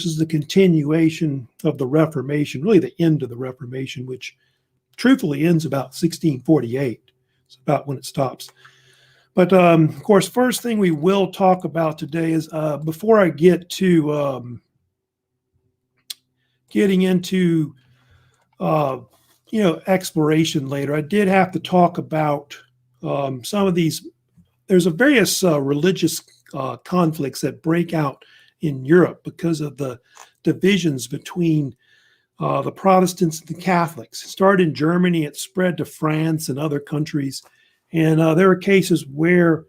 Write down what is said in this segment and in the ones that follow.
is the continuation of the Reformation, really the end of the Reformation, which truthfully ends about 1648. It's about when it stops. But of course, first thing we will talk about today is before I get to getting into exploration later, I did have to talk about some of these. There's a various religious conflicts that break out in Europe because of the divisions between the Protestants and the Catholics. It started in Germany, it spread to France and other countries. And there were cases where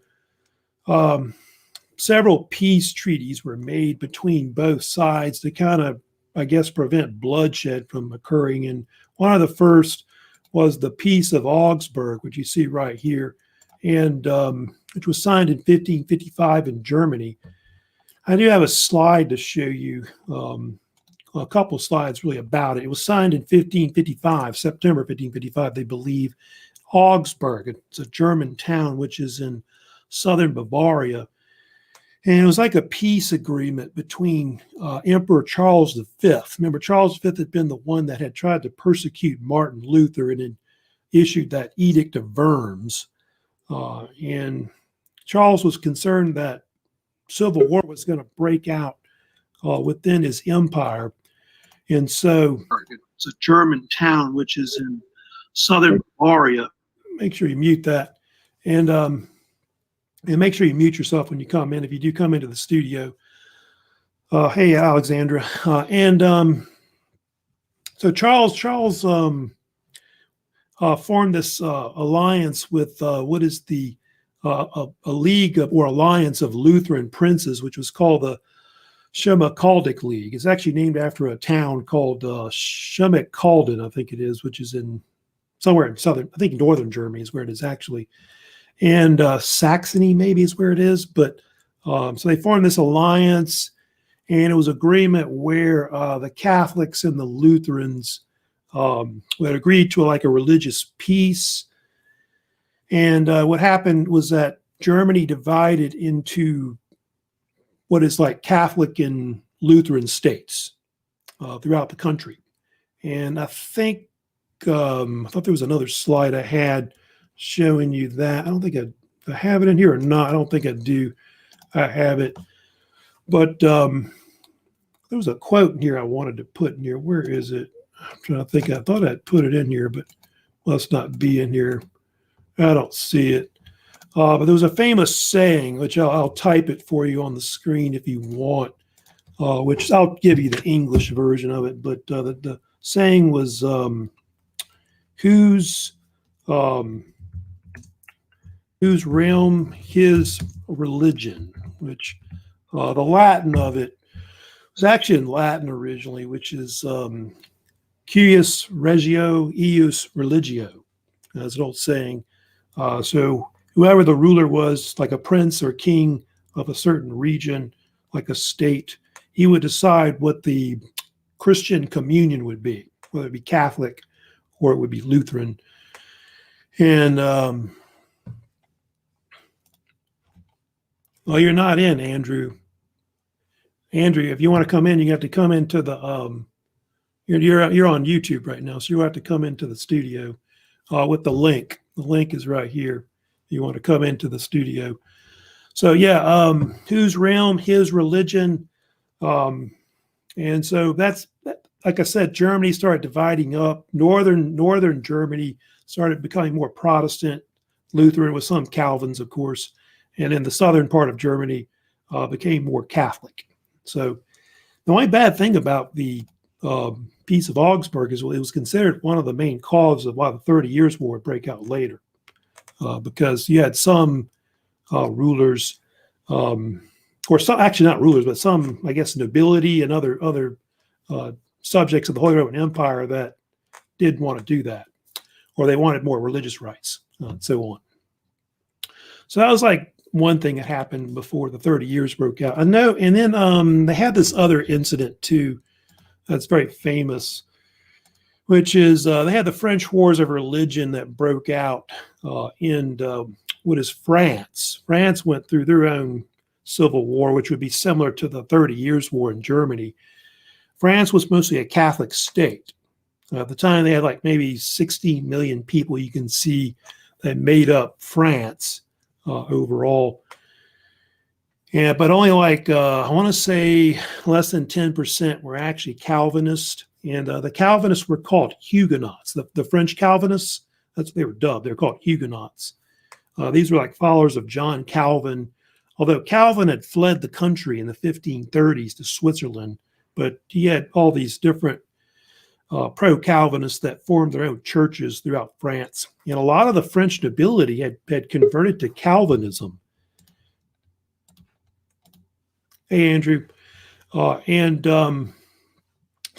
several peace treaties were made between both sides to kind of, I guess, prevent bloodshed from occurring. And one of the first was the Peace of Augsburg, which you see right here, and which was signed in 1555 in Germany. I do have a slide to show you, a couple of slides really about it. It was signed in 1555, September 1555, they believe. Augsburg, it's a German town which is in southern Bavaria. And it was like a peace agreement between Emperor Charles V. Remember, Charles V had been the one that had tried to persecute Martin Luther and had issued that Edict of Worms. And Charles was concerned that civil war was going to break out within his empire. And so it's a German town which is in southern Bavaria. Make sure you mute that. And make sure you mute yourself when you come in, if you do come into the studio. Hey, Alexandra. So Charles formed this alliance with what is the a league of, or alliance of Lutheran princes, which was called the Schmalkaldic League. It's actually named after a town called Schmalkalden, I think it is, which is in somewhere in southern, I think northern Germany is where it is actually. And Saxony maybe is where it is. But so they formed this alliance, and it was agreement where the Catholics and the Lutherans would agree to like a religious peace. And what happened was that Germany divided into what is like Catholic and Lutheran states throughout the country. And I think, I thought there was another slide I had showing you that. I don't think I have it in here or not. I don't think I do. I have it. But there was a quote in here I wanted to put in here. Where is it? I'm trying to think. I thought I'd put it in here, but must not be in here. I don't see it. But there was a famous saying, which I'll type it for you on the screen if you want, which I'll give you the English version of it. But the saying was, whose realm, his religion, which the Latin of it was actually in Latin originally, which is cuius regio, eius religio, as an old saying. So whoever the ruler was, like a prince or king of a certain region, like a state, he would decide what the Christian communion would be, whether it be Catholic or it would be Lutheran. And well, you're not in, Andrew. Andrew, if you want to come in, you have to come into the you're on YouTube right now, so you have to come into the studio with the link. The link is right here. You want to come into the studio. So yeah, whose realm, his religion. And so that's, like I said, Germany started dividing up. Northern Germany started becoming more Protestant, Lutheran, with some Calvins, of course. And then the southern part of Germany became more Catholic. So the only bad thing about the Peace of Augsburg is it was considered one of the main causes of why the 30 Years' War would break out later. Because you had some rulers, or some, actually not rulers, but some, I guess, nobility and other subjects of the Holy Roman Empire that did want to do that, or they wanted more religious rights, and so on. So that was like one thing that happened before the 30 Years broke out. I know, and then they had this other incident too that's very famous, which is they had the French Wars of Religion that broke out in what is France. France went through their own civil war, which would be similar to the 30 Years' War in Germany. France was mostly a Catholic state. At the time, they had like maybe 16 million people you can see that made up France overall. Yeah, but only like, I want to say less than 10% were actually Calvinist. And the Calvinists were called Huguenots. The French Calvinists, that's what they were dubbed. They were called Huguenots. These were like followers of John Calvin, although Calvin had fled the country in the 1530s to Switzerland, but he had all these different pro-Calvinists that formed their own churches throughout France. And a lot of the French nobility had converted to Calvinism. Hey, Andrew. So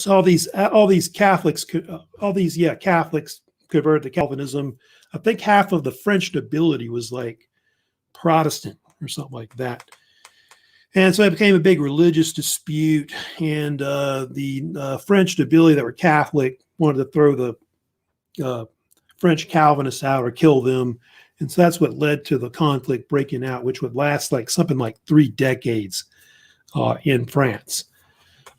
all these Catholics, Catholics converted to Calvinism. I think half of the French nobility was like Protestant or something like that. And so it became a big religious dispute. And the French nobility that were Catholic wanted to throw the French Calvinists out or kill them. And so that's what led to the conflict breaking out, which would last like something like 3 decades in France.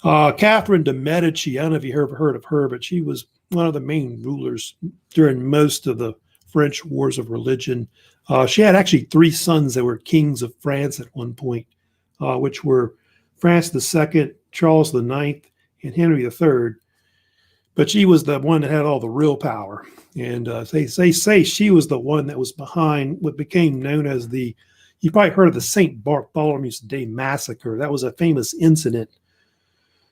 Catherine de' Medici, I don't know if you ever heard of her, but she was one of the main rulers during most of the French wars of religion. She had actually 3 sons that were kings of France at one point, which were Francis II, Charles IX, and Henry III. But she was the one that had all the real power. And they say she was the one that was behind what became known as you probably heard of the St. Bartholomew's Day Massacre. That was a famous incident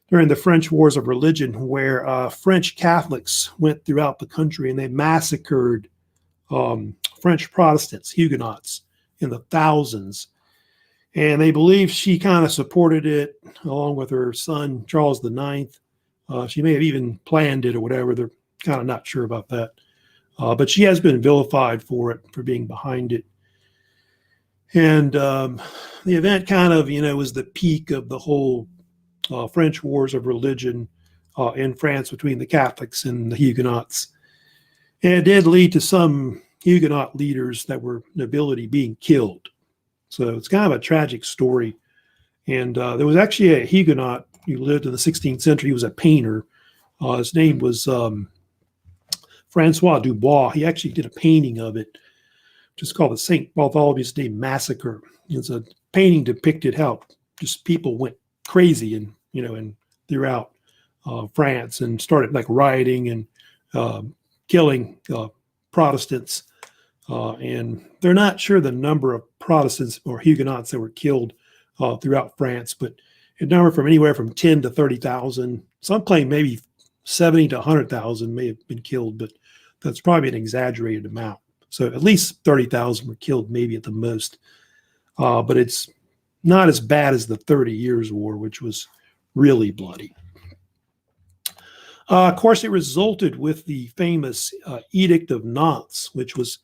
during the French Wars of Religion where French Catholics went throughout the country and they massacred French Protestants, Huguenots, in the thousands. And they believe she kind of supported it along with her son, Charles IX. She may have even planned it or whatever. They're kind of not sure about that. But she has been vilified for it, for being behind it. And the event kind of, was the peak of the whole French Wars of Religion in France between the Catholics and the Huguenots. And it did lead to some Huguenot leaders that were nobility being killed. So it's kind of a tragic story. And there was actually a Huguenot who lived in the 16th century. He was a painter. His name was Francois Dubois. He actually did a painting of it, which is called the St. Bartholomew's Day Massacre. It's a painting depicted how just people went crazy and throughout France and started like rioting and killing Protestants. And they're not sure the number of Protestants or Huguenots that were killed throughout France, but it numbered from anywhere from 10 to 30,000. Some claim maybe 70 to 100,000 may have been killed, but that's probably an exaggerated amount. So at least 30,000 were killed, maybe at the most. But it's not as bad as the 30 Years' War, which was really bloody. Of course, it resulted with the famous Edict of Nantes, which was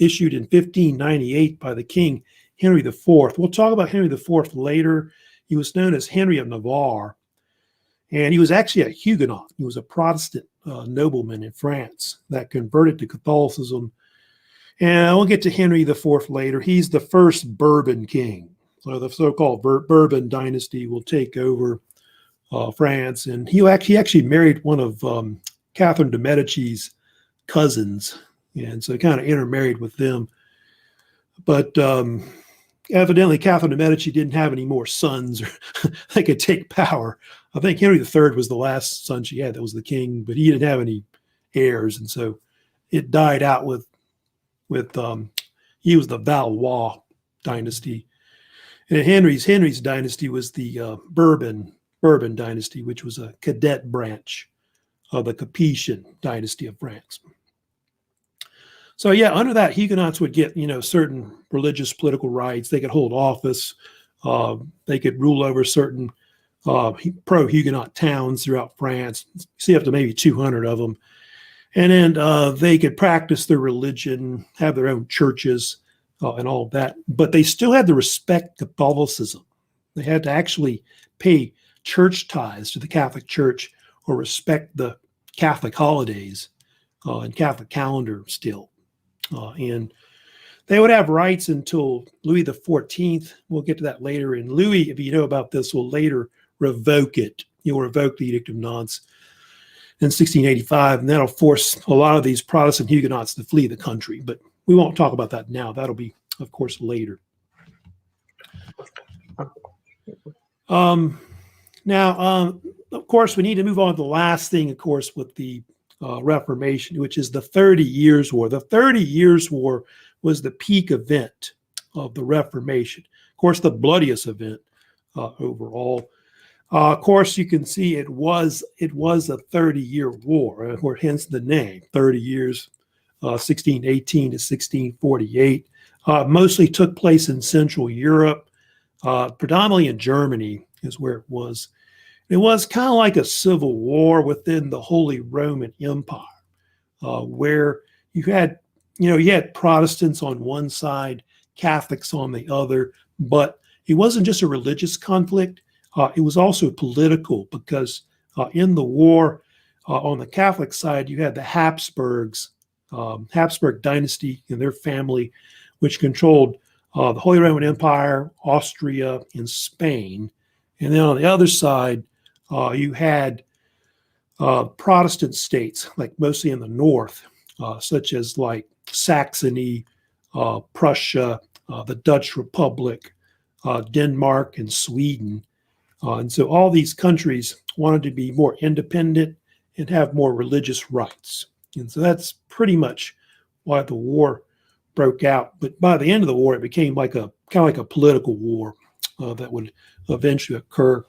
issued in 1598 by the King Henry IV. We'll talk about Henry IV later. He was known as Henry of Navarre, and he was actually a Huguenot. He was a Protestant nobleman in France that converted to Catholicism. And we'll get to Henry IV later. He's the first Bourbon king. So the so-called Bourbon dynasty will take over France. And he actually married one of Catherine de' Medici's cousins. And so kind of intermarried with them. But evidently, Catherine de' Medici didn't have any more sons that could take power. I think Henry III was the last son she had that was the king, but he didn't have any heirs. And so it died out with he was the Valois dynasty. And Henry's dynasty was the Bourbon dynasty, which was a cadet branch of the Capetian dynasty of France. So yeah, under that, Huguenots would get, certain religious political rights. They could hold office. They could rule over certain pro-Huguenot towns throughout France. See up to maybe 200 of them. And then they could practice their religion, have their own churches and all of that. But they still had to respect Catholicism. They had to actually pay church tithes to the Catholic Church or respect the Catholic holidays and Catholic calendar still. And they would have rights until Louis XIV. We'll get to that later. And Louis, if you know about this, will later revoke it you'll revoke the Edict of Nantes in 1685, and that'll force a lot of these Protestant Huguenots to flee the country. But we won't talk about that now. That'll be, of course, later. Now, of course, we need to move on to the last thing, of course, with the Reformation, which is the 30 Years' War. The 30 Years' War was the peak event of the Reformation. Of course, the bloodiest event overall. Of course, you can see it was a 30-year war, or hence the name, 30 years, 1618 to 1648. Mostly took place in Central Europe, predominantly in Germany is where it was. It was kind of like a civil war within the Holy Roman Empire, where you had Protestants on one side, Catholics on the other, but it wasn't just a religious conflict. It was also political, because in the war, on the Catholic side, you had the Habsburgs, Habsburg dynasty and their family, which controlled the Holy Roman Empire, Austria, and Spain. And then on the other side, you had Protestant states, like mostly in the north, such as like Saxony, Prussia, the Dutch Republic, Denmark, and Sweden. And so all these countries wanted to be more independent and have more religious rights. And so that's pretty much why the war broke out. But by the end of the war, it became like kind of like a political war that would eventually occur.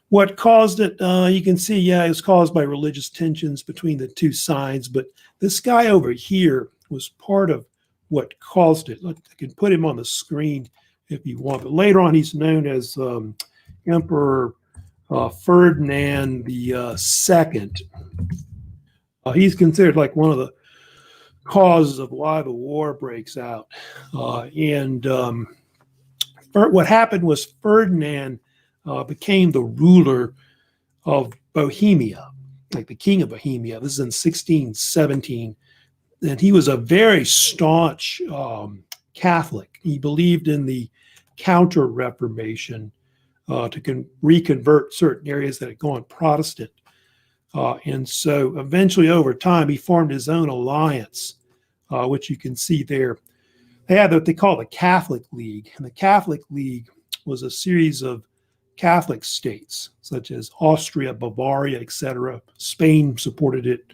What caused it, you can see, it was caused by religious tensions between the two sides. But this guy over here was part of what caused it. I can put him on the screen if you want. But later on, he's known as Emperor Ferdinand the Second. He's considered like one of the causes of why the war breaks out. What happened was Ferdinand became the ruler of Bohemia, like the king of Bohemia. This is in 1617. And he was a very staunch Catholic. He believed in the Counter-Reformation to reconvert certain areas that had gone Protestant. And so eventually over time, he formed his own alliance, which you can see there. They had what they call the Catholic League. And the Catholic League was a series of Catholic states, such as Austria, Bavaria, etc. Spain supported it,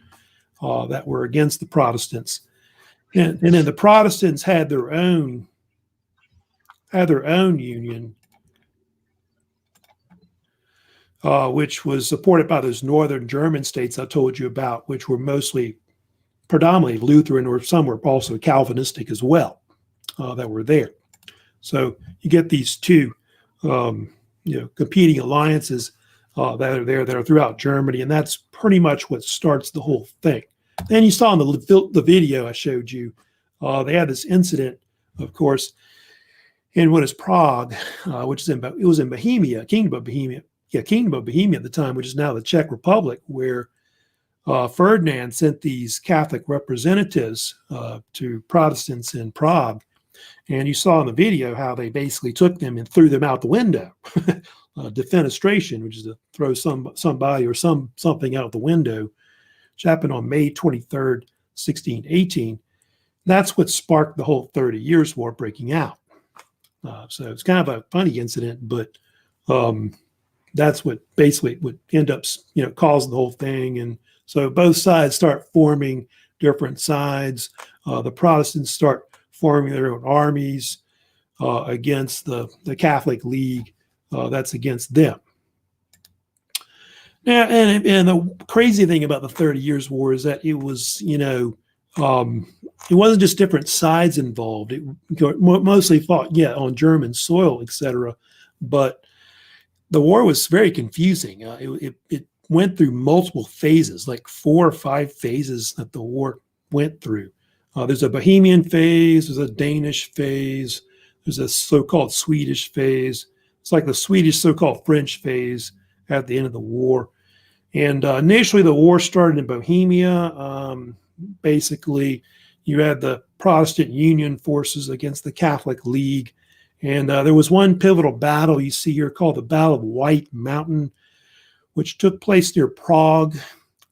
that were against the Protestants. And then the Protestants had their own union, which was supported by those northern German states I told you about, which were predominantly Lutheran, or some were also Calvinistic as well, that were there. So you get these two, competing alliances that are there, that are throughout Germany, and that's pretty much what starts the whole thing. Then you saw in the video I showed you, they had this incident, of course, in what is Prague, which is it was in Bohemia, Kingdom of Bohemia at the time, which is now the Czech Republic, where Ferdinand sent these Catholic representatives to Protestants in Prague. And you saw in the video how they basically took them and threw them out the window. Defenestration, which is to throw somebody or something out the window, which happened on May 23rd, 1618. That's what sparked the whole 30 Years' War breaking out. So it's kind of a funny incident, but that's what basically would end up, causing the whole thing. And so both sides start forming different sides. The Protestants start forming their own armies against the Catholic League that's against them. Now, and the crazy thing about the 30 Years' War is that it was, it wasn't just different sides involved. It mostly fought, on German soil, etc. But the war was very confusing. It went through multiple phases, like 4 or 5 phases that the war went through. There's a Bohemian phase, there's a Danish phase, there's a so-called Swedish phase. It's like the Swedish so-called French phase at the end of the war. And initially the war started in Bohemia. Basically, you had the Protestant Union forces against the Catholic League. And there was one pivotal battle you see here called the Battle of White Mountain, which took place near Prague,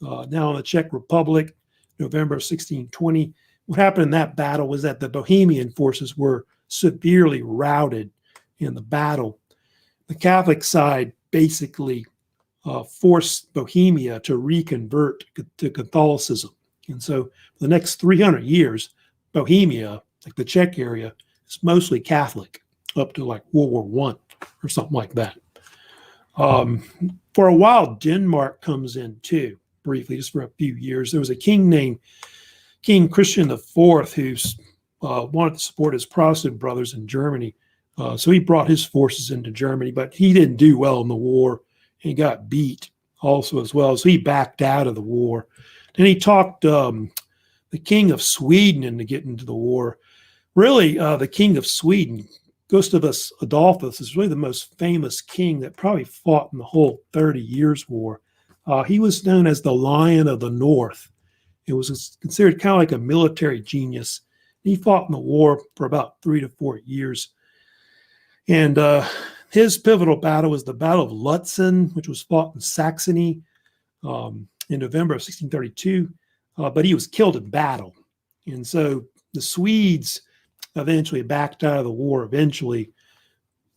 now in the Czech Republic, November of 1620. What happened in that battle was that the Bohemian forces were severely routed in the battle. The Catholic side basically forced Bohemia to reconvert to Catholicism. And so for the next 300 years, Bohemia, like the Czech area, is mostly Catholic up to like World War I or something like that. For a while, Denmark comes in too, briefly, just for a few years. There was a king named King Christian IV who wanted to support his Protestant brothers in Germany. So he brought his forces into Germany, but he didn't do well in the war. He got beat also as well. So he backed out of the war. Then he talked the king of Sweden into getting into the war. Really, the king of Sweden, Gustavus Adolphus, is really the most famous king that probably fought in the whole 30 Years' War. He was known as the Lion of the North. It was considered kind of like a military genius. He fought in the war for about 3 to 4 years. And his pivotal battle was the Battle of Lutzen, which was fought in Saxony in November of 1632. But he was killed in battle. And so the Swedes eventually backed out of the war eventually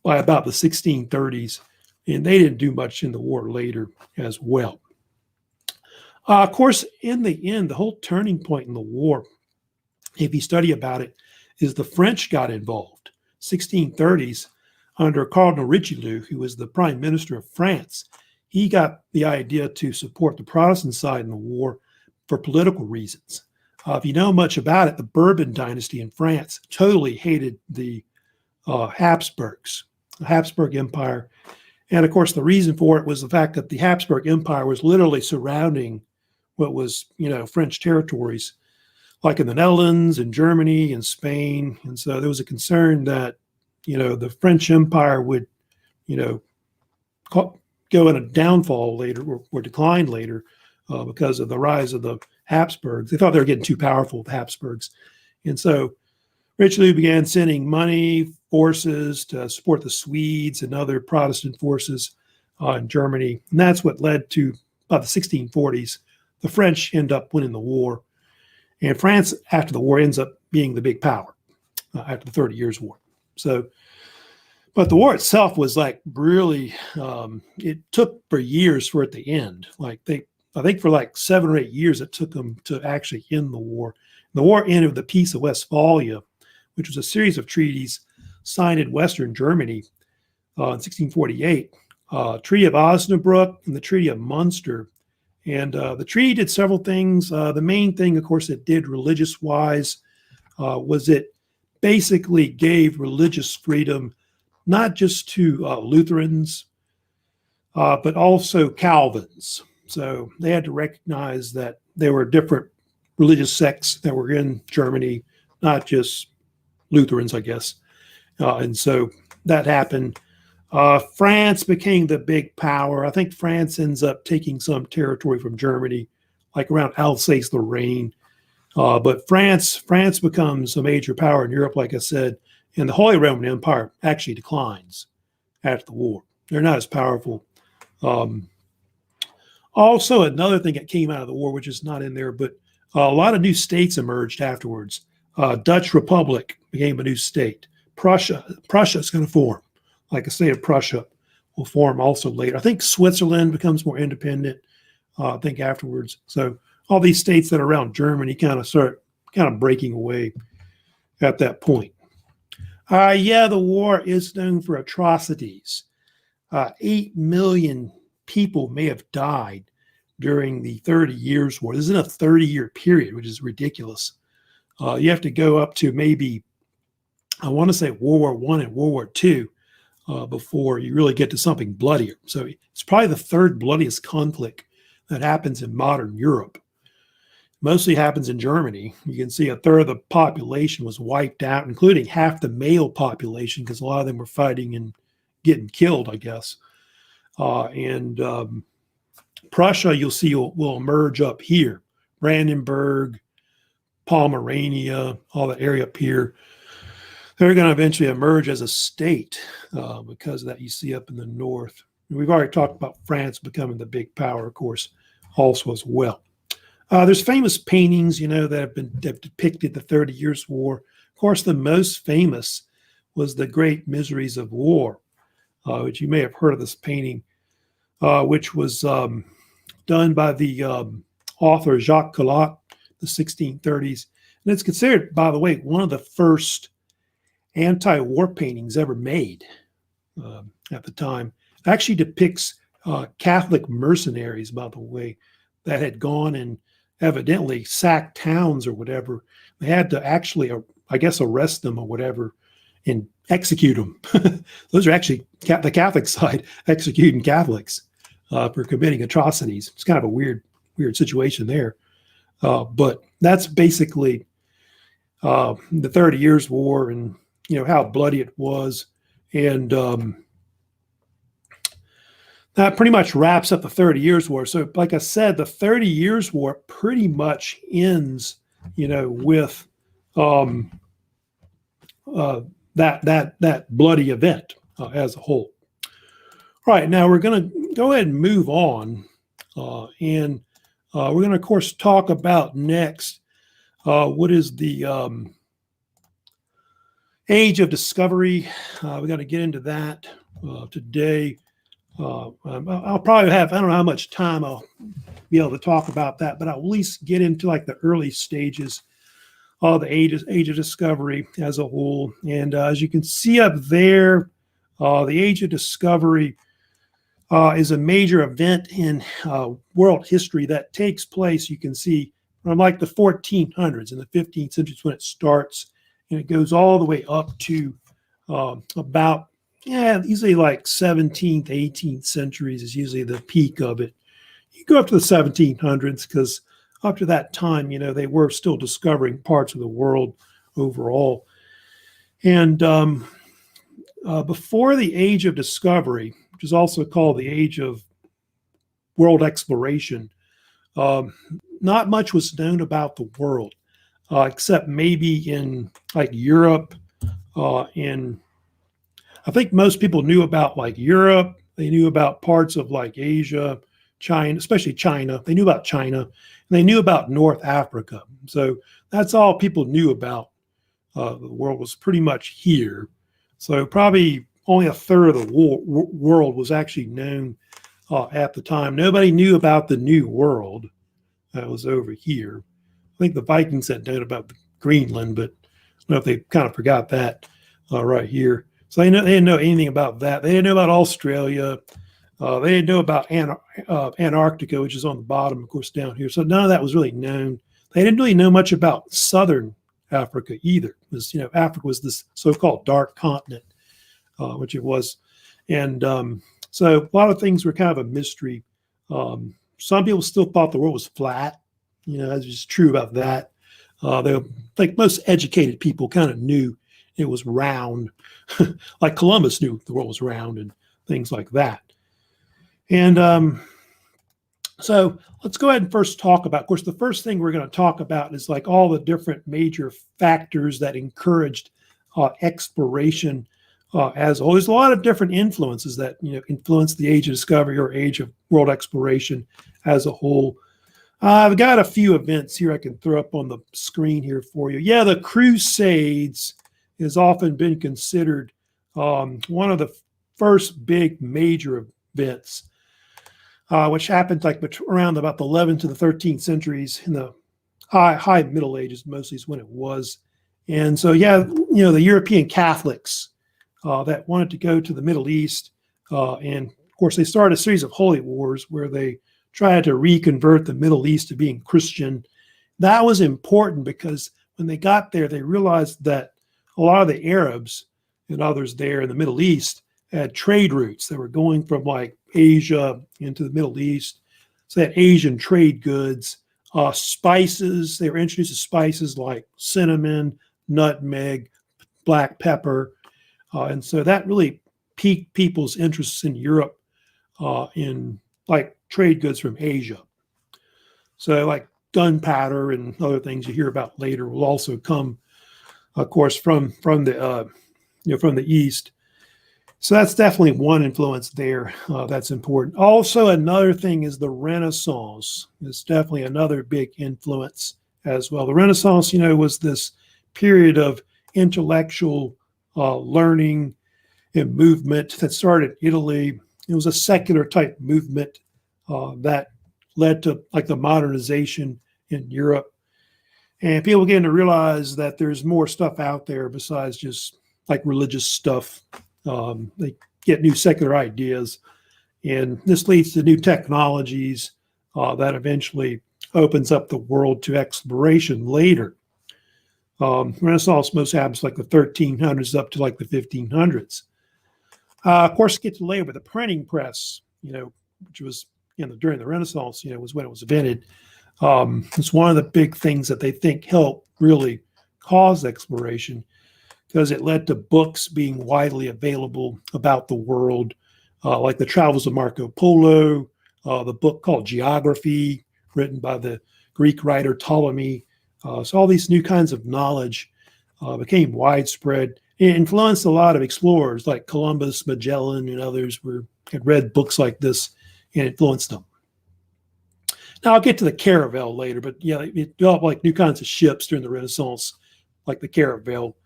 by about the 1630s. And they didn't do much in the war later as well. Of course, in the end, the whole turning point in the war, if you study about it, is the French got involved. 1630s, under Cardinal Richelieu, who was the prime minister of France, he got the idea to support the Protestant side in the war for political reasons. If you know much about it, the Bourbon dynasty in France totally hated the Habsburgs, the Habsburg Empire. And of course, the reason for it was the fact that the Habsburg Empire was literally surrounding what was, French territories, like in the Netherlands and Germany and Spain. And so there was a concern that, the French Empire would, go in a downfall later or decline later because of the rise of the Habsburgs. They thought they were getting too powerful, the Habsburgs. And so Richelieu began sending money, forces to support the Swedes and other Protestant forces in Germany. And that's what led to, by the 1640s, the French end up winning the war. And France, after the war, ends up being the big power after the 30 Years' War. So, but the war itself was like really, it took for years for it to end. I think for like 7 or 8 years, it took them to actually end the war. The war ended with the Peace of Westphalia, which was a series of treaties signed in Western Germany in 1648. Treaty of Osnabrück and the Treaty of Munster. And the treaty did several things. The main thing, of course, it did religious-wise was it basically gave religious freedom not just to Lutherans, but also Calvins. So they had to recognize that there were different religious sects that were in Germany, not just Lutherans, I guess. And so that happened. France became the big power. I think France ends up taking some territory from Germany, like around Alsace-Lorraine. But France becomes a major power in Europe, like I said, and the Holy Roman Empire actually declines after the war. They're not as powerful. Also, another thing that came out of the war, which is not in there, but a lot of new states emerged afterwards. Dutch Republic became a new state. Prussia is going to form. Like a state of Prussia will form also later. I think Switzerland becomes more independent, I think afterwards. So all these states that are around Germany kind of start breaking away at that point. The war is known for atrocities. 8 million people may have died during the 30 Years' War. This is in a 30-year period, which is ridiculous. You have to go up to maybe, I want to say World War I and World War II before you really get to something bloodier. So it's probably the third bloodiest conflict that happens in modern Europe. Mostly happens in Germany. You can see a third of the population was wiped out, including half the male population, because a lot of them were fighting and getting killed, I guess. Prussia, you'll see, will emerge up here. Brandenburg, Pomerania, all that area up here. They're going to eventually emerge as a state because of that you see up in the north. We've already talked about France becoming the big power, of course, also as well. There's famous paintings, that depicted the 30 Years' War. Of course, the most famous was The Great Miseries of War, which you may have heard of this painting, which was done by the author Jacques Collot, the 1630s. And it's considered, by the way, one of the first anti-war paintings ever made at the time. It actually depicts Catholic mercenaries, by the way, that had gone and evidently sacked towns or whatever. They had to actually, I guess, arrest them or whatever and execute them. Those are actually the Catholic side executing Catholics for committing atrocities. It's kind of a weird situation there. But that's basically the 30 Years' War and, how bloody it was. And that pretty much wraps up the 30 Years' War. So, like I said, the 30 Years' War pretty much ends, with that bloody event as a whole. All right, now we're going to go ahead and move on, and we're going to, of course, talk about next what is the Age of Discovery. We're going to get into that today. I'll probably have, I don't know how much time I'll be able to talk about that, but I'll at least get into like the early stages of the Age of Discovery as a whole. And as you can see up there, the Age of Discovery is a major event in world history that takes place, you can see, from like the 1400s and the 15th century is when it starts, and it goes all the way up to about, usually like 17th, 18th centuries is usually the peak of it. You go up to the 1700s because up to that time, they were still discovering parts of the world overall. And before the Age of Discovery, which is also called the Age of World Exploration, not much was known about the world, except maybe in like Europe. And I think most people knew about like Europe. They knew about parts of like Asia, China, especially China. They knew about China, and they knew about North Africa. So that's all people knew about. The world was pretty much here. So probably only a third of the world was actually known at the time. Nobody knew about the New World that was over here. I think the Vikings had known about Greenland, but I don't know if they kind of forgot that right here. So they didn't know anything about that. They didn't know about Australia. They didn't know about Antarctica, which is on the bottom, of course, down here. So none of that was really known. They didn't really know much about southern Africa either, because Africa was this so-called dark continent, which it was, and so a lot of things were kind of a mystery. Some people still thought the world was flat. That's just true about that. They, like most educated people, kind of knew it was round, like Columbus knew the world was round and things like that. And so let's go ahead and first talk about, of course, the first thing we're going to talk about is like all the different major factors that encouraged exploration as a whole. There's a lot of different influences that influenced the Age of Discovery or Age of World Exploration as a whole. I've got a few events here I can throw up on the screen here for you. Yeah, the Crusades has often been considered one of the first big major events, which happened like around about the 11th to the 13th centuries. In the high Middle Ages mostly is when it was. And so, the European Catholics that wanted to go to the Middle East, and of course they started a series of holy wars where they tried to reconvert the Middle East to being Christian. That was important because when they got there, they realized that a lot of the Arabs and others there in the Middle East had trade routes. They were going from like Asia into the Middle East. So they had Asian trade goods, spices. They were introduced to spices like cinnamon, nutmeg, black pepper. And so that really piqued people's interests in Europe in like trade goods from Asia. So like gunpowder and other things you hear about later will also come, of course, from the East. So that's definitely one influence there that's important. Also, another thing is the Renaissance. It's definitely another big influence as well. The Renaissance, was this period of intellectual learning and movement that started in Italy. It was a secular type movement that led to like the modernization in Europe. And people began to realize that there's more stuff out there besides just like religious stuff. They get new secular ideas, and this leads to new technologies that eventually opens up the world to exploration later. Renaissance most happens like the 1300s up to like the 1500s. Of course, it gets later with the printing press, which was during the Renaissance, was when it was invented. It's one of the big things that they think helped really cause exploration, because it led to books being widely available about the world, like the Travels of Marco Polo, the book called Geography, written by the Greek writer Ptolemy. So all these new kinds of knowledge became widespread. It influenced a lot of explorers like Columbus, Magellan, and others had read books like this and influenced them. Now I'll get to the caravel later, but yeah, it developed like new kinds of ships during the Renaissance, like the caravel,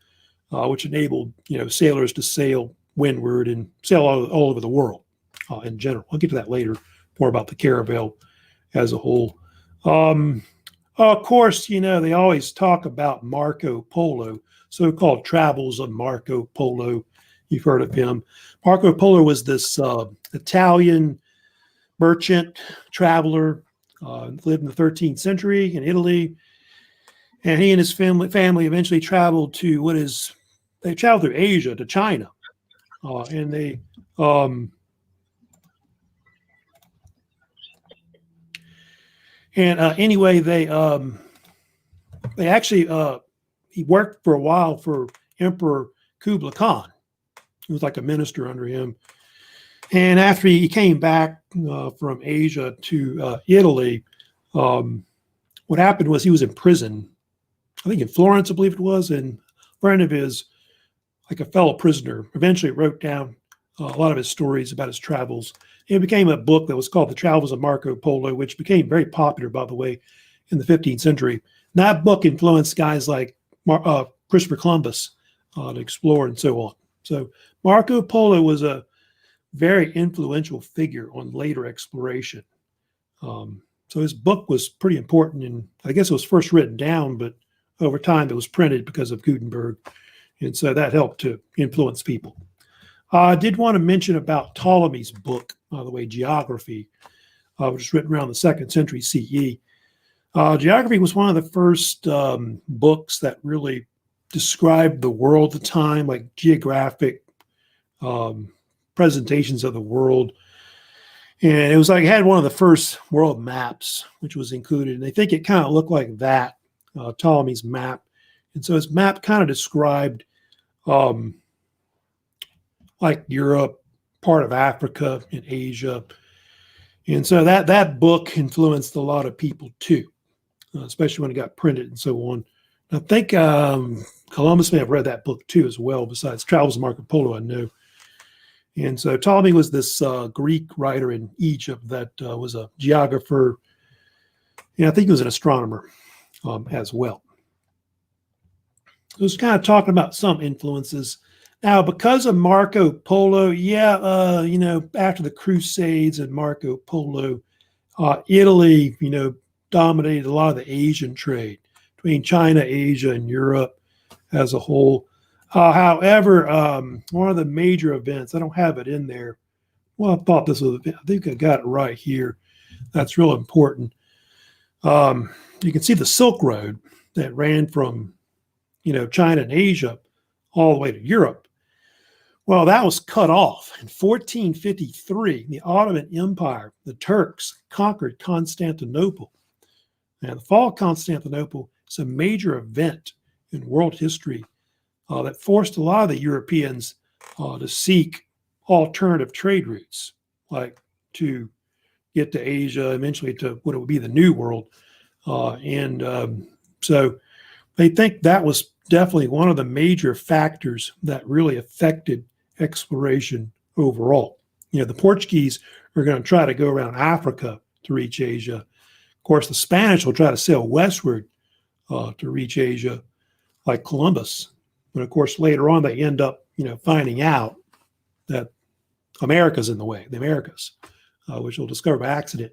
which enabled sailors to sail windward and sail all over the world in general. I'll get to that later, more about the caravel as a whole. Of course, they always talk about Marco Polo, so-called Travels of Marco Polo. You've heard of him. Marco Polo was this Italian merchant traveler, lived in the 13th century in Italy. And he and his family eventually traveled to they traveled through Asia to China. And they anyway, they actually he worked for a while for Emperor Kublai Khan. He was like a minister under him. And after he came back from Asia to Italy, what happened was he was in prison, I think in Florence, I believe it was, and a friend of his, like a fellow prisoner, eventually wrote down a lot of his stories about his travels. It became a book that was called The Travels of Marco Polo, which became very popular, by the way, in the 15th century. And that book influenced guys like Christopher Columbus to explore and so on. So Marco Polo was a very influential figure on later exploration. So his book was pretty important, and I guess it was first written down, but over time it was printed because of Gutenberg, and so that helped to influence people. I did want to mention about Ptolemy's book, by the way, Geography, which was written around the 2nd century CE. Geography was one of the first books that really described the world at the time, like geographic presentations of the world. And it was like it had one of the first world maps, which was included. And they think it kind of looked like that, Ptolemy's map. And so his map kind of described like Europe, part of Africa and Asia. And so that book influenced a lot of people too, especially when it got printed and so on. I think Columbus may have read that book too as well, besides Travels of Marco Polo, I know. And so Ptolemy was this Greek writer in Egypt that was a geographer. And I think he was an astronomer as well. So it's kind of talking about some influences. Now, because of Marco Polo, after the Crusades and Marco Polo, Italy, dominated a lot of the Asian trade between China, Asia, and Europe as a whole. However, one of the major events, I don't have it in there. Well, I thought this was, I think I got it right here. That's real important. You can see the Silk Road that ran from, China and Asia all the way to Europe. Well, that was cut off in 1453. The Ottoman Empire, the Turks, conquered Constantinople. Now, the fall of Constantinople is a major event in world history that forced a lot of the Europeans to seek alternative trade routes, like to get to Asia, eventually to what would be the New World. So they think that was definitely one of the major factors that really affected exploration overall. The Portuguese are going to try to go around Africa to reach Asia. Of course, the Spanish will try to sail westward to reach Asia, like Columbus. But of course, later on, they end up, finding out that America's in the way, the Americas, which we'll discover by accident.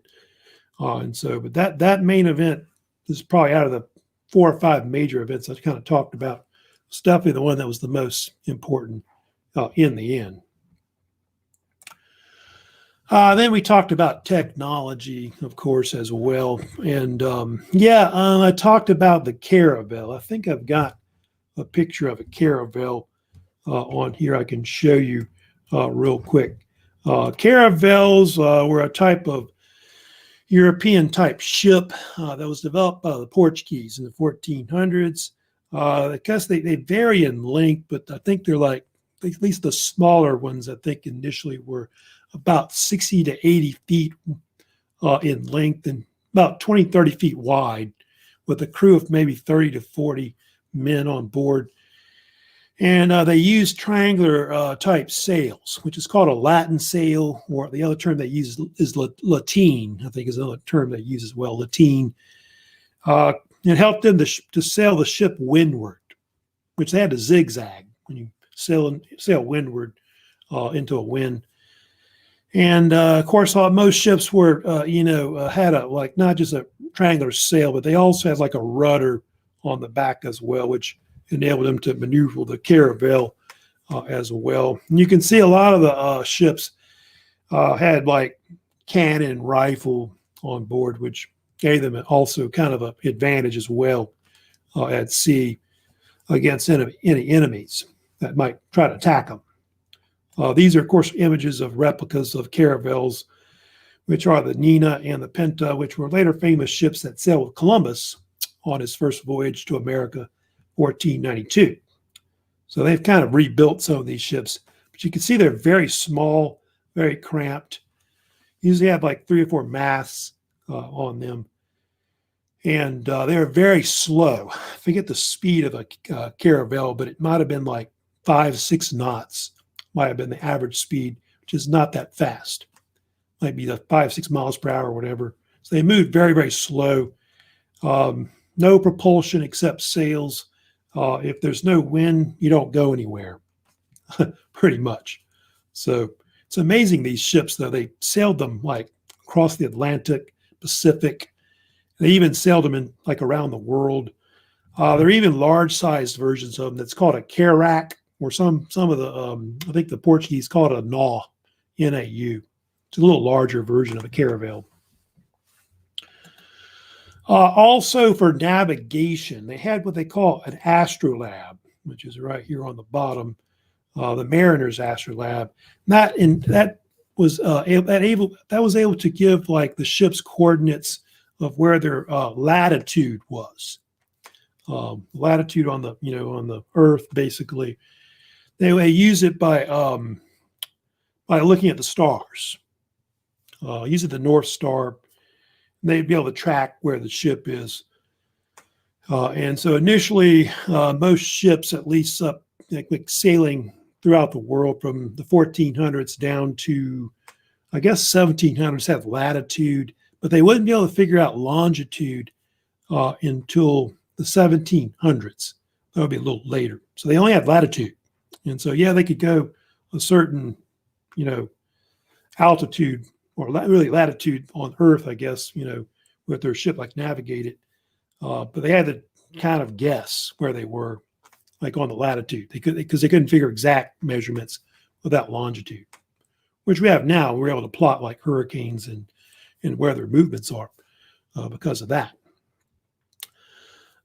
But that main event is probably out of the 4 or 5 major events I kind of talked about. It's definitely the one that was the most important in the end. Then we talked about technology, of course, as well. And I talked about the caravel. I think I've got a picture of a caravel on here I can show you real quick. Caravels were a type of European type ship that was developed by the Portuguese in the 1400s. Because they vary in length, but I think they're like, at least the smaller ones, I think initially were about 60 to 80 feet in length and about 20, 30 feet wide, with a crew of maybe 30 to 40 men on board. And they use triangular type sails, which is called a Latin sail, or the other term they use is lateen, I think is another term they use as well, lateen. It helped them to sail the ship windward, which they had to zigzag when you sail windward into a wind. And of course, most ships were, had not just a triangular sail, but they also had like a rudder on the back as well, which enabled them to maneuver the caravel as well. And you can see a lot of the ships had like cannon and rifle on board, which gave them also kind of an advantage as well at sea against any enemies that might try to attack them. These are, of course, images of replicas of caravels, which are the Nina and the Pinta, which were later famous ships that sailed with Columbus on his first voyage to America, 1492. So they've kind of rebuilt some of these ships, but you can see they're very small, very cramped. Usually have like 3 or 4 masts on them. And they're very slow. I forget the speed of a caravel, but it might have been like 5, 6 knots. Might have been the average speed, which is not that fast. Might be the 5, 6 miles per hour or whatever. So they move very, very slow. No propulsion except sails. If there's no wind, you don't go anywhere, pretty much. So it's amazing, these ships, though. They sailed them like across the Atlantic, Pacific. They even sailed them in like around the world. There are even large-sized versions of them that's called a carack, or some of the, I think the Portuguese call it a nau, N-A-U. It's a little larger version of a caravel. Also for navigation, they had what they call an astrolabe, which is right here on the bottom, the mariner's astrolabe. That was able to give like the ship's coordinates of where their latitude was. Latitude on the on the Earth, basically. They use it by looking at the stars. Using the North Star, they'd be able to track where the ship is. And so initially, most ships, at least like sailing throughout the world from the 1400s down to, I guess, 1700s, have latitude, but they wouldn't be able to figure out longitude until the 1700s. That would be a little later. So they only had latitude. And so, yeah, they could go a certain, altitude, or really latitude on Earth, I guess, with their ship, like navigate it. But they had to kind of guess where they were, like on the latitude. Because they couldn't figure exact measurements without longitude, which we have now. We're able to plot like hurricanes and where their movements are because of that.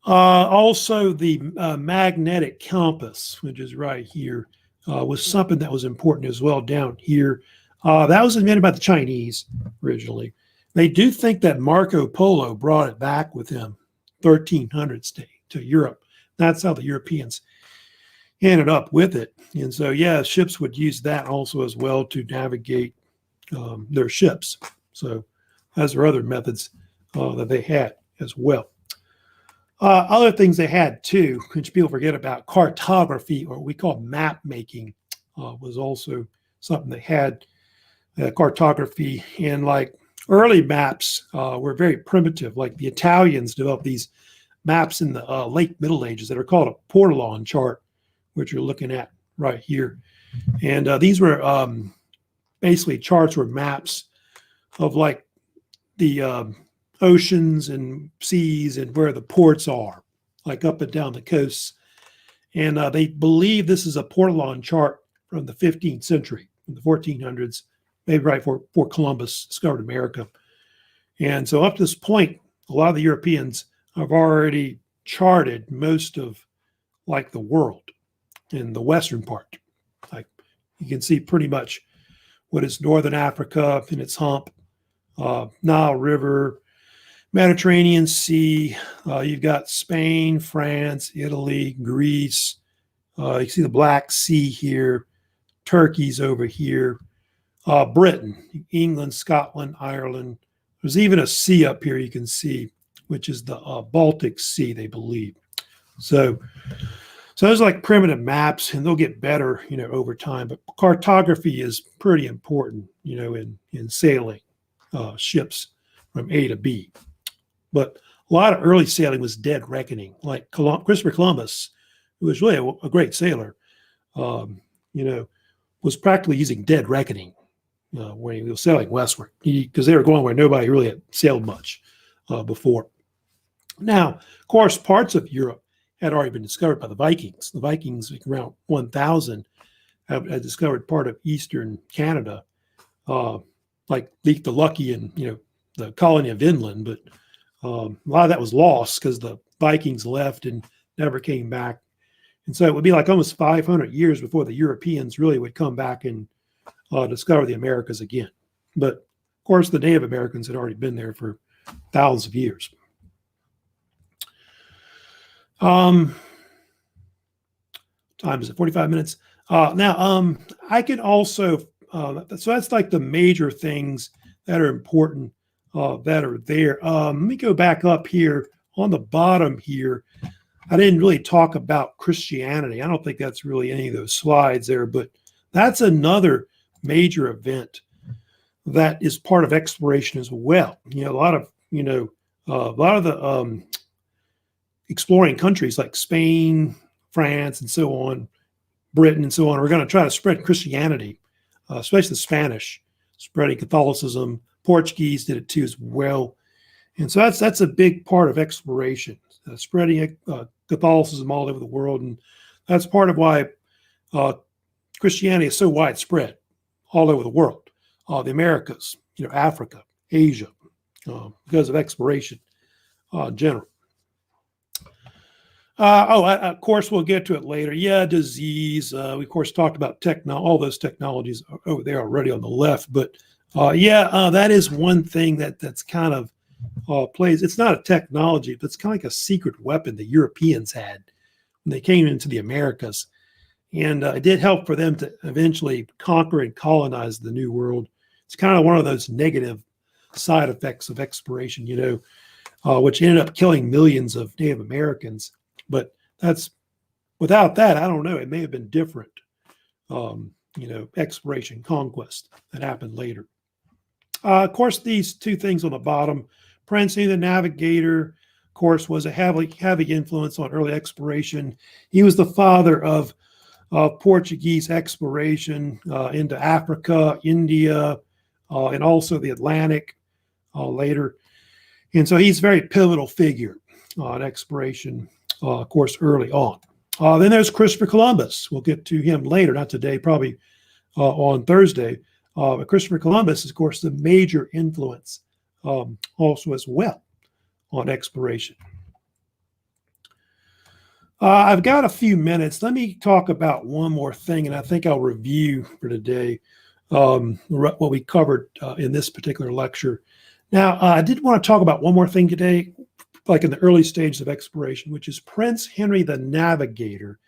Also, the magnetic compass, which is right here, was something that was important as well down here. That was invented by the Chinese originally. They do think that Marco Polo brought it back with him, 1300s to Europe. That's how the Europeans ended up with it. And so, yeah, ships would use that also as well to navigate their ships. So those are other methods that they had as well. Other things they had too, which people forget about, cartography, or we call map making. was also something they had. Cartography, and like early maps were very primitive. Like the Italians developed these maps in the late Middle Ages that are called a portolan chart, which you're looking at right here. And these were basically charts or maps of like the oceans and seas and where the ports are, like up and down the coasts. And they believe this is a portolan chart from the 15th century, in the 1400s, maybe right before Columbus discovered America. And so up to this point, a lot of the Europeans have already charted most of like the world in the western part. Like you can see pretty much what is northern Africa in its hump, Nile River, Mediterranean Sea. You've got Spain, France, Italy, Greece. You see the Black Sea here. Turkey's over here. Britain, England, Scotland, Ireland. There's even a sea up here you can see, which is the Baltic Sea, they believe. So those are like primitive maps, and they'll get better, over time. But cartography is pretty important, in sailing ships from A to B. But a lot of early sailing was dead reckoning. Like Christopher Columbus, who was really a great sailor, was practically using dead reckoning when he was sailing westward, because they were going where nobody really had sailed much before. Now, of course, parts of Europe had already been discovered by the Vikings. The Vikings, around 1000, had discovered part of eastern Canada, like Leake the Lucky and the colony of Inland. But a lot of that was lost because the Vikings left and never came back. And so it would be like almost 500 years before the Europeans really would come back and discover the Americas again. But of course, the Native Americans had already been there for thousands of years. Time is it 45 minutes? Now, I can also, so that's like the major things that are important that are there. Let me go back up here on the bottom here. I didn't really talk about Christianity. I don't think that's really any of those slides there, but that's another major event that is part of exploration as well. A lot of the exploring countries like Spain, France, and so on, Britain, and so on, are going to try to spread Christianity, especially the Spanish, spreading Catholicism. Portuguese did it too as well. And so that's a big part of exploration, spreading Catholicism all over the world. And that's part of why Christianity is so widespread all over the world. The Americas, Africa, Asia, because of exploration in general. Of course, we'll get to it later. Yeah, disease. We, of course, talked about all those technologies over there already on the left. But that is one thing that's kind of plays. It's not a technology, but it's kind of like a secret weapon the Europeans had when they came into the Americas. And it did help for them to eventually conquer and colonize the New World. It's kind of one of those negative side effects of exploration, which ended up killing millions of Native Americans. But without that, I don't know, it may have been different, exploration, conquest that happened later. Of course, these two things on the bottom, Prince Henry the Navigator, of course, was a heavy influence on early exploration. He was the father of Portuguese exploration into Africa, India, and also the Atlantic later. And so he's a very pivotal figure in exploration, of course, early on. Then there's Christopher Columbus. We'll get to him later, not today, probably on Thursday. But Christopher Columbus is, of course, the major influence also as well on exploration. I've got a few minutes. Let me talk about one more thing, and I think I'll review for today what we covered in this particular lecture. Now, I did want to talk about one more thing today, like in the early stages of exploration, which is Prince Henry the Navigator.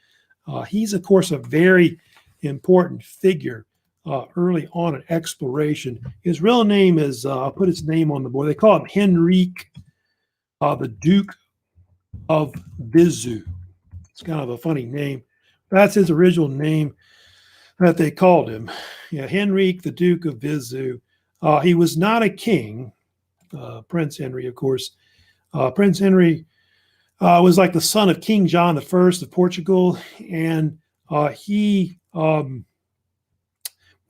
He's, of course, a very important figure early on in exploration. His real name is, I'll put his name on the board. They call him Henrique, the Duke of Viseu. It's kind of a funny name. That's his original name. that they called him. Yeah, Henrique, the Duke of Viseu. He was not a king, Prince Henry, of course. Prince Henry was like the son of King John I of Portugal, and he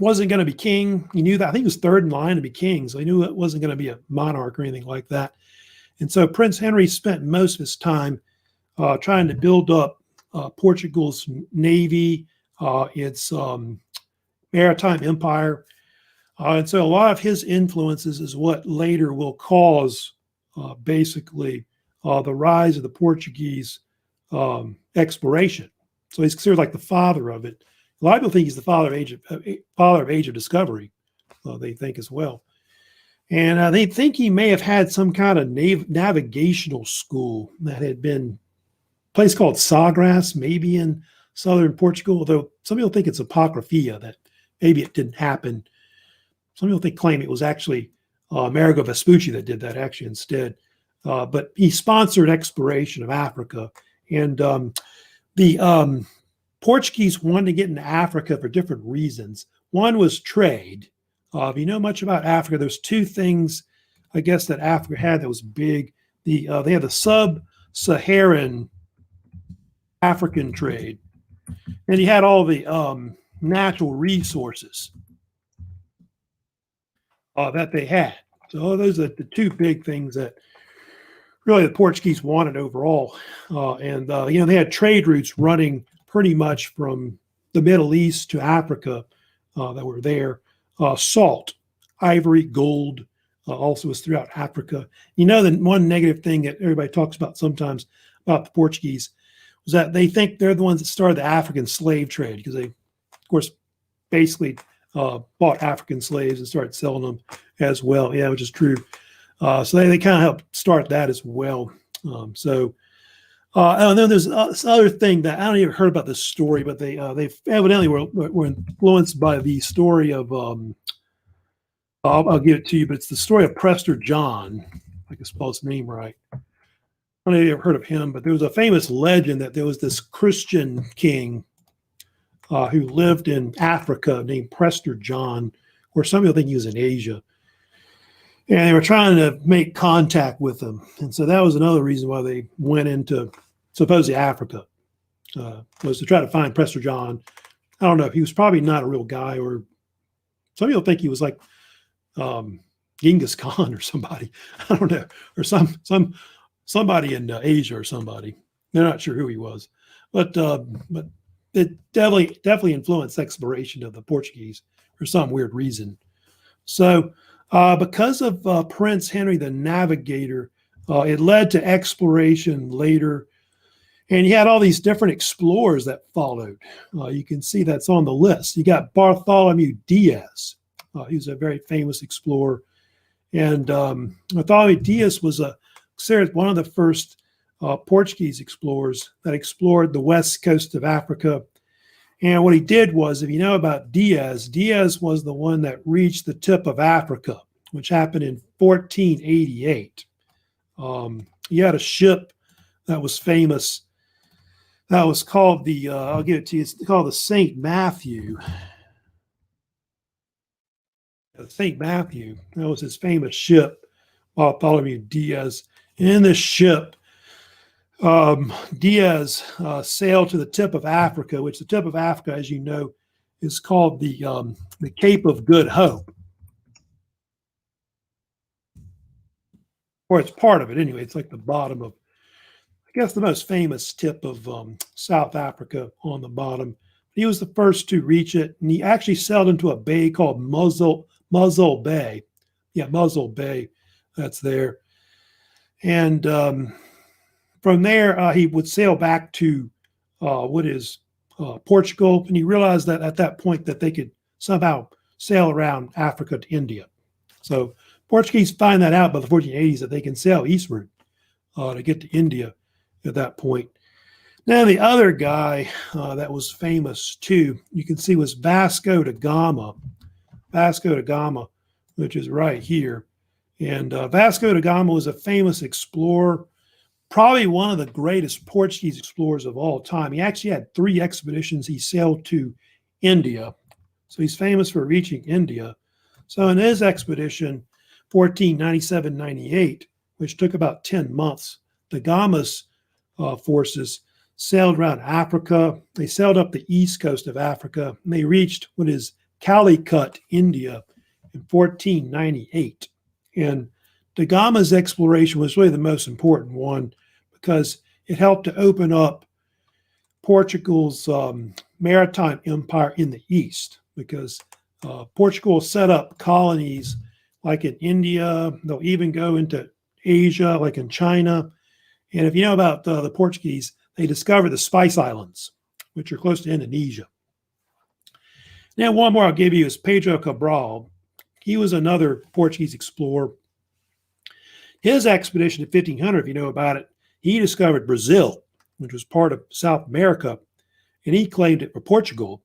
wasn't going to be king. He knew that. I think he was third in line to be king, so he knew it wasn't going to be a monarch or anything like that. And so Prince Henry spent most of his time trying to build up Portugal's navy, its maritime empire. And so a lot of his influences is what later will cause basically the rise of the Portuguese exploration. So he's considered like the father of it. A lot of people think he's the father of age of discovery. They think as well, and they think he may have had some kind of navigational school that had been a place called Sagres, maybe in southern Portugal. Although some people think it's apocrypha, that maybe it didn't happen. Some people claim it was actually Amerigo Vespucci that did that actually instead. But he sponsored exploration of Africa, and the Portuguese wanted to get into Africa for different reasons. One was trade. If you know much about Africa, there's two things, I guess, that Africa had that was big. They had the sub-Saharan African trade, and you had all the natural resources that they had. So those are the two big things that really the Portuguese wanted overall. And they had trade routes running pretty much from the Middle East to Africa that were there. Salt, ivory, gold also was throughout Africa. You know, the one negative thing that everybody talks about sometimes about the Portuguese was that they think they're the ones that started the African slave trade, because they, of course, basically bought African slaves and started selling them as well. Yeah, which is true. So they kind of helped start that as well. And then there's this other thing that I don't even heard about this story, but they evidently were influenced by the story of I'll give it to you, but it's the story of Prester John. I can spell his name right. I don't know if you've ever heard of him, but there was a famous legend that there was this Christian king who lived in Africa named Prester John, or some people think he was in Asia. And they were trying to make contact with him. And so that was another reason why they went into supposedly Africa, was to try to find Prester John. I don't know if he was probably not a real guy, or some people think he was like Genghis Khan or somebody. I don't know, or somebody in Asia or somebody. They're not sure who he was, but it definitely influenced exploration of the Portuguese for some weird reason. So because of Prince Henry the Navigator, it led to exploration later. And you had all these different explorers that followed. You can see that's on the list. You got Bartholomew Diaz. He was a very famous explorer. And Bartholomew Diaz was considered one of the first Portuguese explorers that explored the west coast of Africa. And what he did was, if you know about Diaz, Diaz was the one that reached the tip of Africa, which happened in 1488. He had a ship that was famous. That was called I'll give it to you, it's called the St. Matthew. St. Matthew, that was his famous ship, Bartholomew Diaz. And in this ship, Diaz sailed to the tip of Africa, which the tip of Africa, as you know, is called the Cape of Good Hope. Or it's part of it anyway. It's like the bottom of, I guess, the most famous tip of South Africa on the bottom. He was the first to reach it, and he actually sailed into a bay called Muzzle Bay. Yeah, Muzzle Bay, that's there. And from there, he would sail back to what is Portugal, and he realized that at that point that they could somehow sail around Africa to India. So Portuguese find that out by the 1480s, that they can sail eastward to get to India at that point. Now, the other guy that was famous too, you can see, was Vasco da Gama. Vasco da Gama, which is right here. And Vasco da Gama was a famous explorer, probably one of the greatest Portuguese explorers of all time. He actually had 3 expeditions he sailed to India. So he's famous for reaching India. So in his expedition, 1497-98, which took about 10 months, da Gama's forces sailed around Africa. They sailed up the east coast of Africa, and they reached what is Calicut, India, in 1498. And da Gama's exploration was really the most important one because it helped to open up Portugal's maritime empire in the east, because Portugal set up colonies like in India. They'll even go into Asia, like in China. And if you know about the Portuguese, they discovered the Spice Islands, which are close to Indonesia. Now, one more I'll give you is Pedro Cabral. He was another Portuguese explorer. His expedition in 1500, if you know about it, he discovered Brazil, which was part of South America, and he claimed it for Portugal.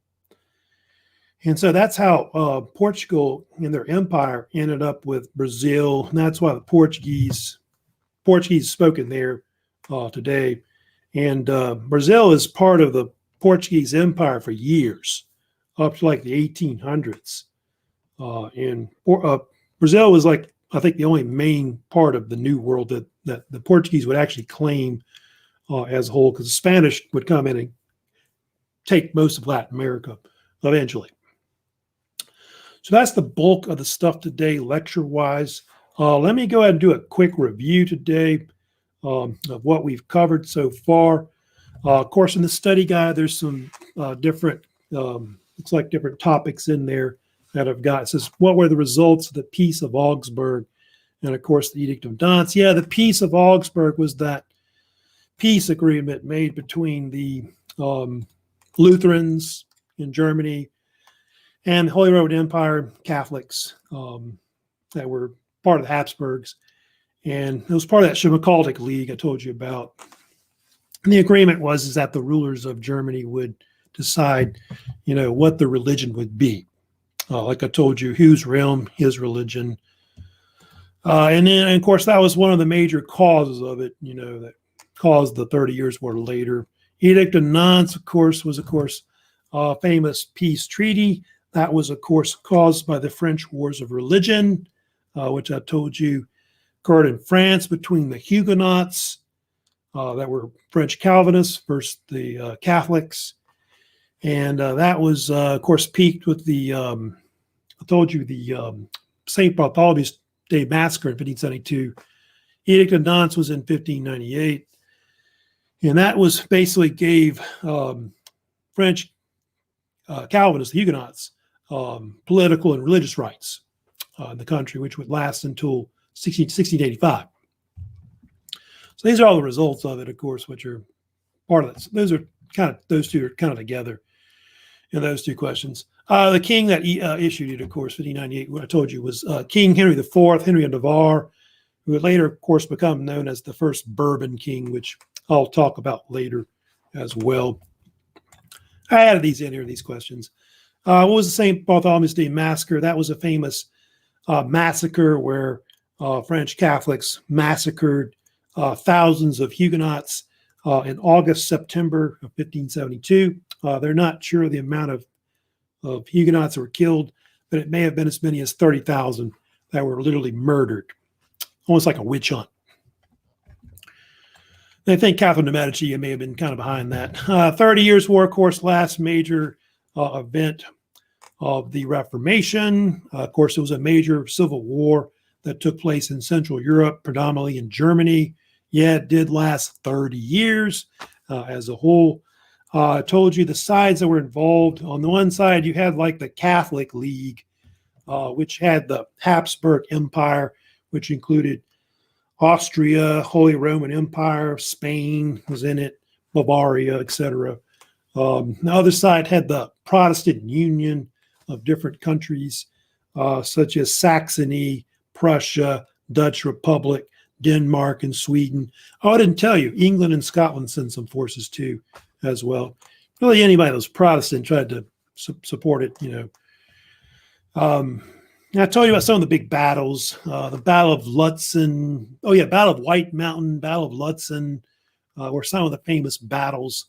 And so that's how Portugal and their empire ended up with Brazil. And that's why the Portuguese spoken there today. And Brazil is part of the Portuguese empire for years, up to like the 1800s. And Brazil was like, I think, the only main part of the New World that the Portuguese would actually claim as a whole, because the Spanish would come in and take most of Latin America eventually. So that's the bulk of the stuff today, lecture-wise. Let me go ahead and do a quick review today of what we've covered so far. Of course, in the study guide, there's some different, looks like different topics in there that I've got. It says, what were the results of the Peace of Augsburg? And of course, the Edict of Nantes. Yeah, the Peace of Augsburg was that peace agreement made between the Lutherans in Germany and the Holy Roman Empire Catholics that were part of the Habsburgs. And it was part of that Geopolitical League I told you about. And the agreement was that the rulers of Germany would decide, what the religion would be. Like I told you, whose realm, his religion. And then, of course, that was one of the major causes of it, that caused the 30 Years' War later. Edict of Nantes, of course, was, a famous peace treaty. That was, of course, caused by the French Wars of Religion, which I told you occurred in France between the Huguenots, that were French Calvinists, versus the Catholics. And that was, of course, peaked with the, I told you, the St. Bartholomew's Day Massacre in 1572. Edict of Nantes was in 1598. And that was basically gave French Calvinists, the Huguenots, political and religious rights in the country, which would last until 1685. So these are all the results of it, of course, which are part of it. Those two are kind of together in those two questions. The king that issued it, of course, 1598, what I told you, was King Henry IV, Henry of Navarre, who would later, of course, become known as the first Bourbon king, which I'll talk about later as well. I added these in here, these questions. What was the St. Bartholomew's Day Massacre? That was a famous massacre where French Catholics massacred thousands of Huguenots in August, September of 1572. They're not sure the amount of Huguenots that were killed, but it may have been as many as 30,000 that were literally murdered, almost like a witch hunt. I think Catherine de' Medici may have been kind of behind that. 30 Years' War, of course, last major event of the Reformation. Of course, it was a major civil war that took place in Central Europe, predominantly in Germany. Yeah, it did last 30 years as a whole. I told you the sides that were involved. On the one side, you had like the Catholic League, which had the Habsburg Empire, which included Austria, Holy Roman Empire, Spain was in it, Bavaria, etc. The other side had the Protestant Union of different countries, such as Saxony, Prussia, Dutch Republic, Denmark, and Sweden. Oh, I didn't tell you, England and Scotland sent some forces too, as well. Really, anybody that was Protestant tried to support it, I told you about some of the big battles, the Battle of Lutzen. Oh, yeah, Battle of White Mountain, Battle of Lutzen, were some of the famous battles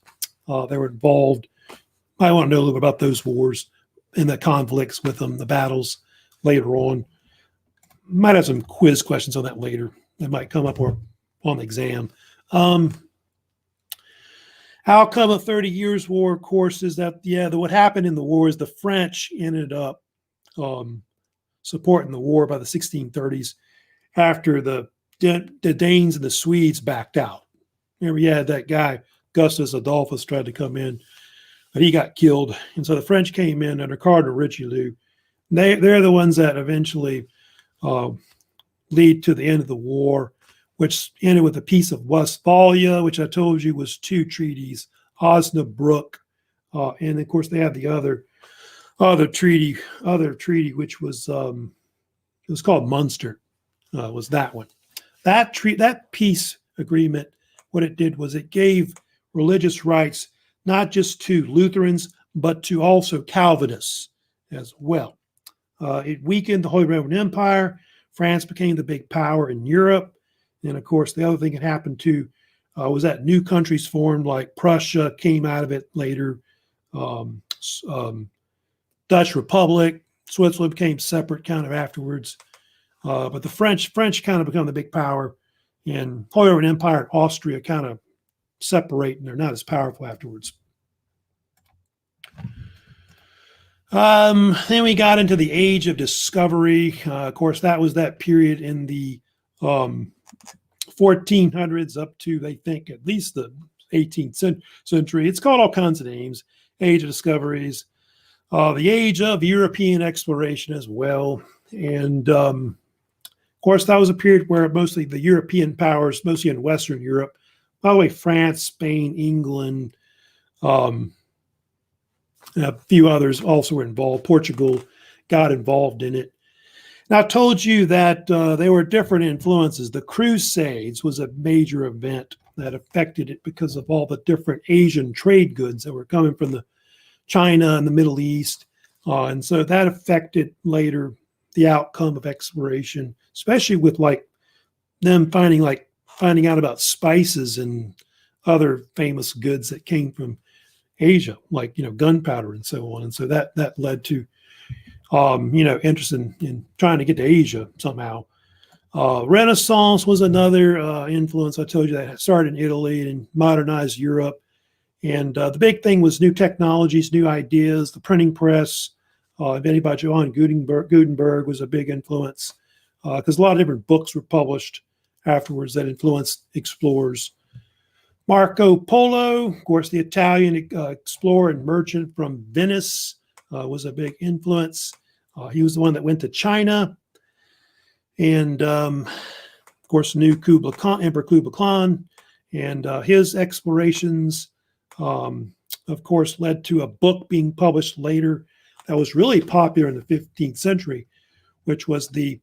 that were involved. I want to know a little bit about those wars and the conflicts with them, the battles later on. Might have some quiz questions on that later. That might come up or on the exam. Outcome of 30 Years' War, of course, is that, what happened in the war is the French ended up supporting the war by the 1630s after the Danes and the Swedes backed out. Remember, you had that guy, Gustavus Adolphus, tried to come in, but he got killed. And so the French came in under Cardinal Richelieu. They're the ones that eventually lead to the end of the war, which ended with the Peace of Westphalia, which I told you was 2 treaties, Osnabrück, and of course they had the other treaty, which was it was called Munster, was that one. That peace agreement, what it did was it gave religious rights not just to Lutherans but to also Calvinists as well. It weakened the Holy Roman Empire. France became the big power in Europe. And of course, the other thing that happened too was that new countries formed, like Prussia came out of it later. Dutch Republic, Switzerland became separate kind of afterwards. But the French kind of become the big power. And Holy Roman Empire and Austria kind of separate, and they're not as powerful afterwards. Then we got into the Age of Discovery. Of course, that was that period in the 1400s up to, they think, at least the 18th century. It's called all kinds of names. Age of Discoveries. The Age of European Exploration as well. And, of course, that was a period where mostly the European powers, mostly in Western Europe, by the way, France, Spain, England, a few others also were involved. Portugal got involved in it. Now, I told you that there were different influences. The Crusades was a major event that affected it because of all the different Asian trade goods that were coming from the China and the Middle East. And so that affected later the outcome of exploration, especially with like them finding out about spices and other famous goods that came from Asia, like, gunpowder and so on. And so that led to, interest in trying to get to Asia somehow. Renaissance was another influence. I told you that started in Italy and modernized Europe. And the big thing was new technologies, new ideas, the printing press. Invented by Johann Gutenberg was a big influence because a lot of different books were published afterwards that influenced explorers. Marco Polo, of course, the Italian explorer and merchant from Venice, was a big influence. He was the one that went to China. And, of course, knew Emperor Kublai Khan. And his explorations, of course, led to a book being published later that was really popular in the 15th century, which was the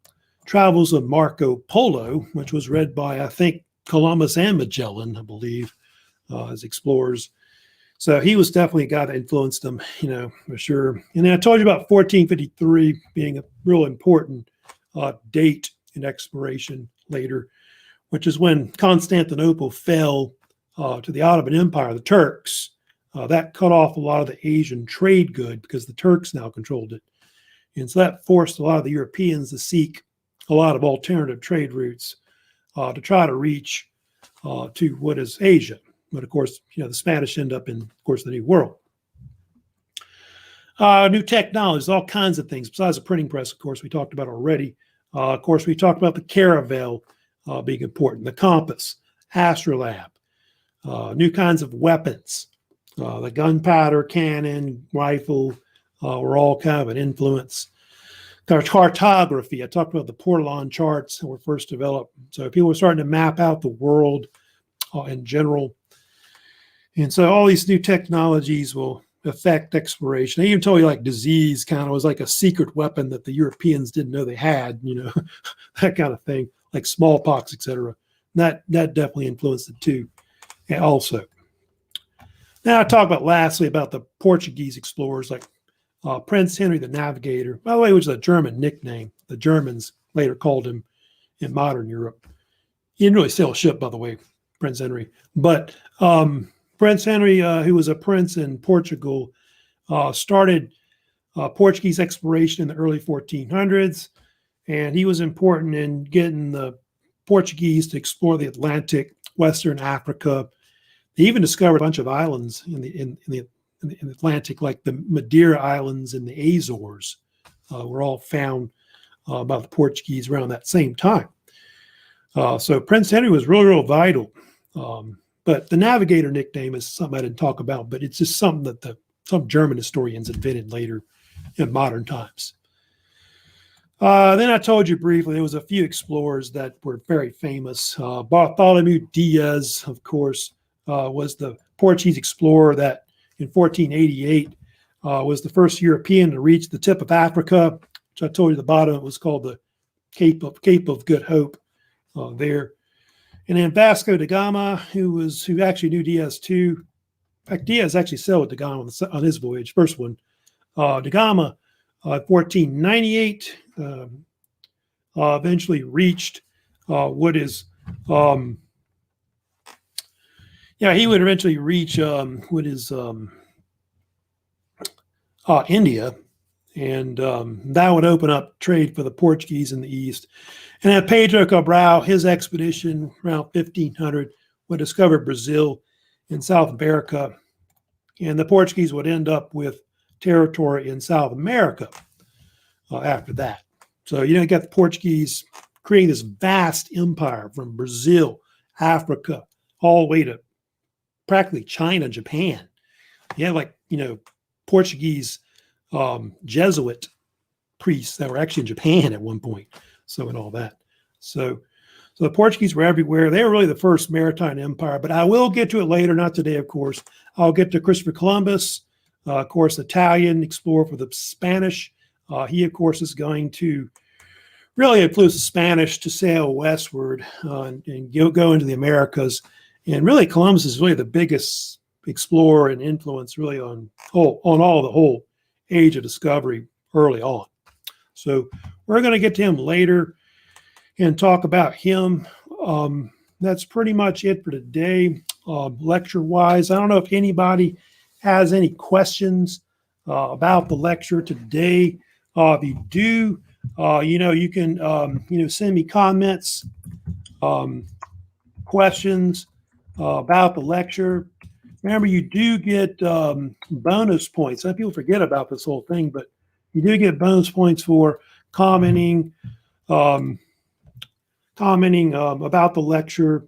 Travels of Marco Polo, which was read by, I think, Columbus and Magellan, I believe, as explorers. So he was definitely a guy that influenced them, for sure. And then I told you about 1453 being a real important date in exploration later, which is when Constantinople fell to the Ottoman Empire, the Turks. That cut off a lot of the Asian trade good because the Turks now controlled it. And so that forced a lot of the Europeans to seek a lot of alternative trade routes to try to reach to what is Asia. But of course, the Spanish end up in, of course, the New World. New technologies, all kinds of things. Besides the printing press, of course, we talked about already. Of course, we talked about the caravel being important, the compass, astrolabe, new kinds of weapons, the gunpowder, cannon, rifle were all kind of an influence. Cartography, I talked about the Portolan charts that were first developed. So people were starting to map out the world in general. And so all these new technologies will affect exploration. I even told you like disease kind of was like a secret weapon that the Europeans didn't know they had, that kind of thing, like smallpox, etc. That definitely influenced it too, and also. Now I talk about lastly about the Portuguese explorers like Prince Henry the Navigator, by the way, which is a German nickname. The Germans later called him in modern Europe. He didn't really sail a ship, by the way, Prince Henry. But Prince Henry, who was a prince in Portugal, started Portuguese exploration in the early 1400s, and he was important in getting the Portuguese to explore the Atlantic, Western Africa. They even discovered a bunch of islands in the Atlantic, like the Madeira Islands and the Azores, were all found by the Portuguese around that same time. So Prince Henry was really, real vital. But the Navigator nickname is something I didn't talk about, but it's just something that some German historians invented later in modern times. Then I told you briefly, there was a few explorers that were very famous. Bartholomew Diaz, of course, was the Portuguese explorer that in 1488 was the first European to reach the tip of Africa, which I told you at the bottom, it was called the Cape of Good Hope there. And then Vasco da Gama, who actually knew Diaz too. In fact, Diaz actually sailed with da Gama on his voyage, first one. Da Gama, 1498, eventually reached what is, he would eventually reach what is India, and that would open up trade for the Portuguese in the east. And then Pedro Cabral, his expedition around 1500 would discover Brazil in South America, and the Portuguese would end up with territory in South America after that. So, you got the Portuguese creating this vast empire from Brazil, Africa, all the way to practically China, Japan. You have Portuguese Jesuit priests that were actually in Japan at one point. So, and all that. So the Portuguese were everywhere. They were really the first maritime empire, but I will get to it later, not today, of course. I'll get to Christopher Columbus, of course, Italian explorer for the Spanish. He, of course, is going to really influence the Spanish to sail westward and go into the Americas. And really, Columbus is really the biggest explorer and influence really on all the whole age of discovery early on. So we're going to get to him later and talk about him. That's pretty much it for today, lecture-wise. I don't know if anybody has any questions about the lecture today. If you do, you can send me comments, questions about the lecture. Remember, you do get bonus points. Some people forget about this whole thing, but you do get bonus points for commenting about the lecture,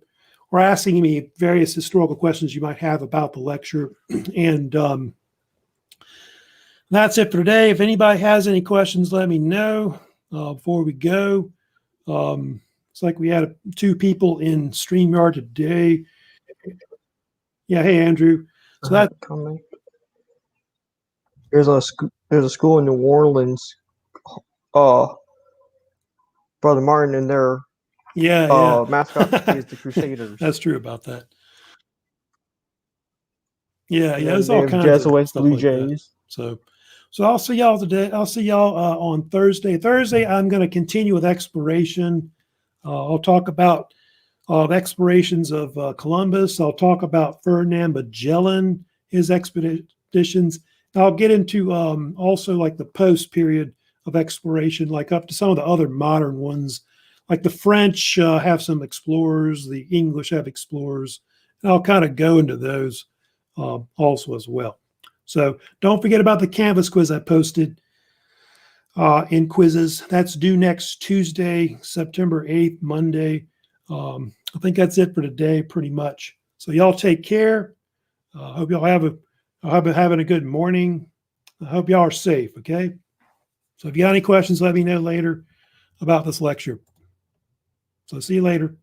or asking me various historical questions you might have about the lecture. And that's it for today. If anybody has any questions, let me know before we go. It's like we had 2 people in StreamYard today. Yeah, hey Andrew. So that there's a school in New Orleans, Brother Martin, and their mascot is the Crusaders. That's true about that. Yeah, And there's all kinds Jesuits, of stuff Blue like Jays. that. So I'll see y'all today. I'll see y'all on Thursday. Thursday, I'm going to continue with exploration. I'll talk about explorations of Columbus. I'll talk about Ferdinand Magellan, his expeditions. I'll get into also like the post period of exploration, like up to some of the other modern ones. Like the French have some explorers, the English have explorers, and I'll kind of go into those also as well. So don't forget about the Canvas quiz I posted in quizzes. That's due next Tuesday, September 8th, Monday. I think that's it for today, pretty much. So y'all take care. I hope y'all having a good morning. I hope y'all are safe, okay? So if you got any questions, let me know later about this lecture. So see you later.